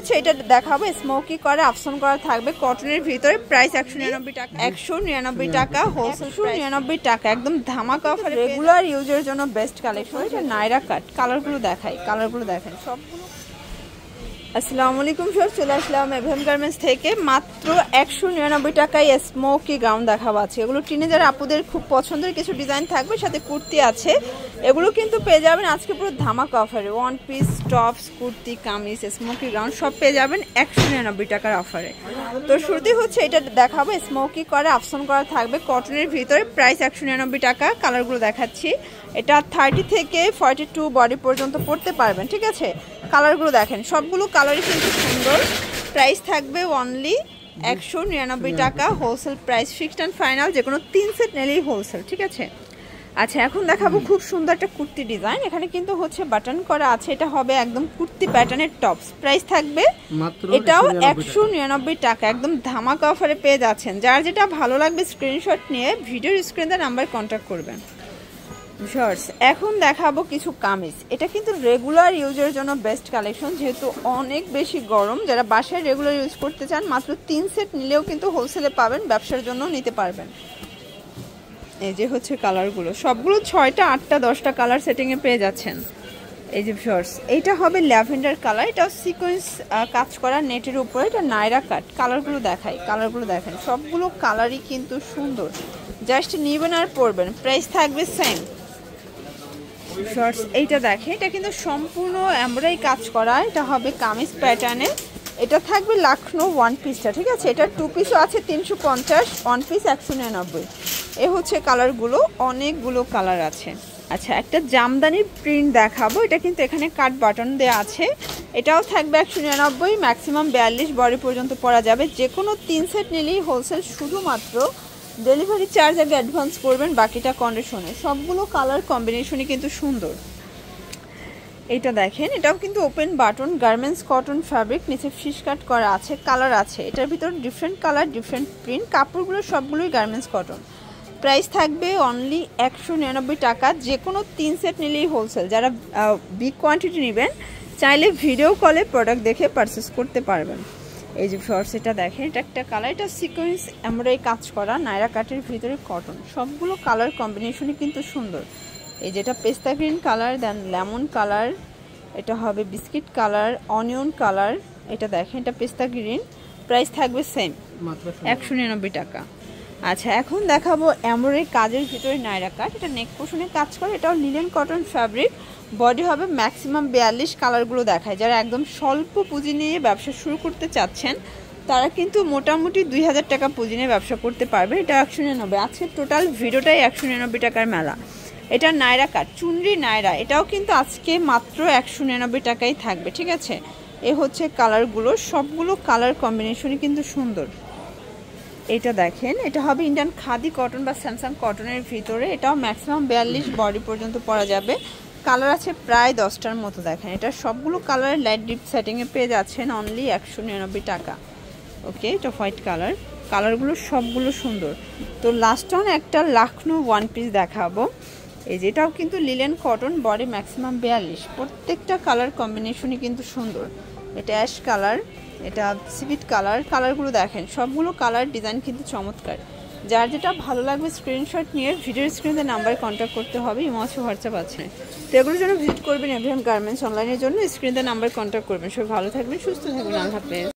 হচ্ছে এটা দেখাবো স্মোকি করা আফসান করা থাকবে কটনের ভিতরে, প্রাইস 199 টাকা। 199 টাকা হোলসেল, 199 টাকা একদম ধামাকা অফার। রেগুলার ইউজের জন্য বেস্ট কালেকশন। এটা নাইরা কাট, কালারগুলো দেখাই, কালারগুলো দেখেন সবগুলো। আসসালামু আলাইকুম সব, চলে আসলাম এভএম গার্মেন্টস থেকে। মাত্র 199 টাকায় স্মোকি গাউন দেখাবো আছে। এগুলো টিনেজার আপুদের খুব পছন্দের কিছু ডিজাইন থাকবে, সাথে কুর্তি আছে। এগুলো কিন্তু পেয়ে যাবেন আজকে পুরো ধামাকা অফারে। One piece, tops, kurti, kameez, smoky gown সব পেয়ে যাবেন 199 টাকার অফারে। তো শুরুতেই হচ্ছে এটা দেখাবো স্মোকি করা আফসান করা থাকবে কটনের ভিতরে, প্রাইস 199 টাকা। কালারগুলো দেখাচ্ছি। এটা 30 থেকে 42 বডি পর্যন্ত পড়তে পারবেন, ঠিক আছে। কালারগুলো দেখেন সবগুলো কালারই কিন্তু সুন্দর। প্রাইস থাকবে অনলি 199 টাকা wholesale price, fixed and final. যে কোনো 3 সেট নিলেই হোলসেল, ঠিক আছে। আচ্ছা, এখন দেখাবো খুব সুন্দর একটা কুর্তি ডিজাইন। এখানে কিন্তু হচ্ছে বাটন করা আছে। এটা হবে একদম কুর্তি প্যাটার্নের টপস। প্রাইস থাকবে এটাও 199 টাকা, একদম ধামাকা অফারে পেয়ে যাচ্ছেন। যার যেটা ভালো লাগবে স্ক্রিনশট নিয়ে ভিডিওর স্ক্রিনে নাম্বার কন্ট্যাক্ট করবেন। শর্টস এখন দেখাবো কিছু কামিজ। এটা কিন্তু রেগুলার ইউজের জন্য বেস্ট কালেকশন, যেহেতু অনেক বেশি গরম। যারা বাসায় রেগুলার ইউজ করতে চান মাত্র 3 সেট নিলেও কিন্তু হোলসেলে পাবেন, ব্যবসার জন্য নিতে পারবেন। এই যে হচ্ছে কালারগুলো, সবগুলো 6টা 8টা 10টা কালার সেটিংয়ে পেয়ে যাচ্ছেন। এই যে শর্টস, এইটা হবে ল্যাভেন্ডার কালার। এটাও সিকোয়েন্স কাজ করা নেটের উপরে। এটা নাইরা কাট। কালারগুলো দেখাই, কালারগুলো দেখেন সবগুলো কালারই কিন্তু সুন্দর। জাস্ট নিবেন আর পরবেন। প্রাইস থাকবে সেম। শর্টস এইটা দেখে, এটা কিন্তু সম্পূর্ণ এমব্রয়ডারি কাজ করা। এটা হবে কামিজ প্যাটার্নে। এটা থাকবে লাখনো ওয়ান পিসটা, ঠিক আছে। এটা 2 পিসও আছে 350, ওয়ান পিস 199। এ হচ্ছে কালারগুলো, অনেকগুলো কালার আছে। আচ্ছা, একটা জামদানির প্রিন্ট দেখাবো। এটা কিন্তু এখানে কাট বাটন দেওয়া আছে। এটাও থাকবে 199, ম্যাক্সিমাম 42 বডি পর্যন্ত পরা যাবে। যে কোনো 3 সেট নিলেই হোলসেল, শুধুমাত্র ডেলিভারি চার্জ আগে অ্যাডভান্স করবেন, বাকিটা কন্ডিশনে। সবগুলো কালার কম্বিনেশনই কিন্তু সুন্দর। এটা দেখেন, এটাও কিন্তু open button, garments cotton fabric, নিচে ফিশ কাট করা আছে। কালার আছে এটার ভিতর ডিফারেন্ট কালার, ডিফারেন্ট প্রিন্ট। কাপড়গুলো সবগুলোই গার্মেন্টস কটন। প্রাইস থাকবে অনলি 199 টাকা। যে কোনো 3 সেট নিলেই হোলসেল। যারা বিগ কোয়ান্টিটি নেবেন চাইলে ভিডিও কলে প্রোডাক্ট দেখে পারচেস করতে পারবেন। এই যে শর্টস, এটা দেখেন, এটা একটা কালার। এটা সিকোয়েন্স এমব্রয়ডারি কাজ করা, নাইরা কাটের ভিতরে কটন। সবগুলো কালার কম্বিনেশনই কিন্তু সুন্দর। এই যেটা পেস্তা গ্রিন কালার, দেন লেমন কালার, এটা হবে বিস্কিট কালার, অনিয়ন কালার। এটা দেখেন, এটা পেস্তা গ্রিন। প্রাইস থাকবে সেম 199 টাকা। আচ্ছা, এখন দেখাবো এমব্রয়ডারি কাজের ভিতরে নাইরা কাট। এটা নেক পোর্শনে কাজ করে। এটাও লিনেন কটন ফ্যাব্রিক। বডি হবে ম্যাক্সিমাম 42। কালারগুলো দেখায়। যারা একদম স্বল্প পুঁজি নিয়ে ব্যবসা শুরু করতে চাচ্ছেন তারা কিন্তু মোটামুটি 2000 টাকা পুঁজি নিয়ে ব্যবসা করতে পারবে। এটা 199। আজকে টোটাল ভিডিওটাই 199 টাকার মেলা। এটা নাইরা কাট, চুনরি নাইরা। এটাও কিন্তু আজকে মাত্র 199 টাকাই থাকবে, ঠিক আছে। এ হচ্ছে কালারগুলো, সবগুলো কালার কম্বিনেশনই কিন্তু সুন্দর। এটা দেখেন, এটা হবে ইন্ডিয়ান খাদি কটন বা স্যামসাং কটনের ভিতরে। এটাও ম্যাক্সিমাম 42 বডি পর্যন্ত পরা যাবে। কালার আছে প্রায় 10টার মতো। দেখেন, এটা সবগুলো কালার লাইট ডিপ সেটিংয়ে পেয়ে যাচ্ছেন অনলি 199 টাকা। ওকে, এটা হোয়াইট কালার। কালারগুলো সবগুলো সুন্দর। তো লাস্ট অন একটা লাখনো ওয়ান পিস দেখাবো। এই যেটাও কিন্তু লিলেন কটন, বডি ম্যাক্সিমাম 42। প্রত্যেকটা কালার কম্বিনেশনই কিন্তু সুন্দর। এটা অ্যাশ কালার, এটা সিভিট কালার। কালারগুলো দেখেন সবগুলো কালার ডিজাইন কিন্তু চমৎকার। যার যেটা ভালো লাগবে স্ক্রিনশট নিয়ে ভিডিওর স্ক্রিনে নাম্বার কন্ট্যাক্ট করতে হবে। ইমো আছে, হোয়াটসঅ্যাপ আছে। তো এগুলোর জন্য ভিজিট করবেন এভএম গার্মেন্টস অনলাইনের জন্য। স্ক্রিনে নাম্বার কন্ট্যাক্ট করবেন। সবাই ভালো থাকবেন, সুস্থ থাকবেন। আল্লাহ হাফেজ।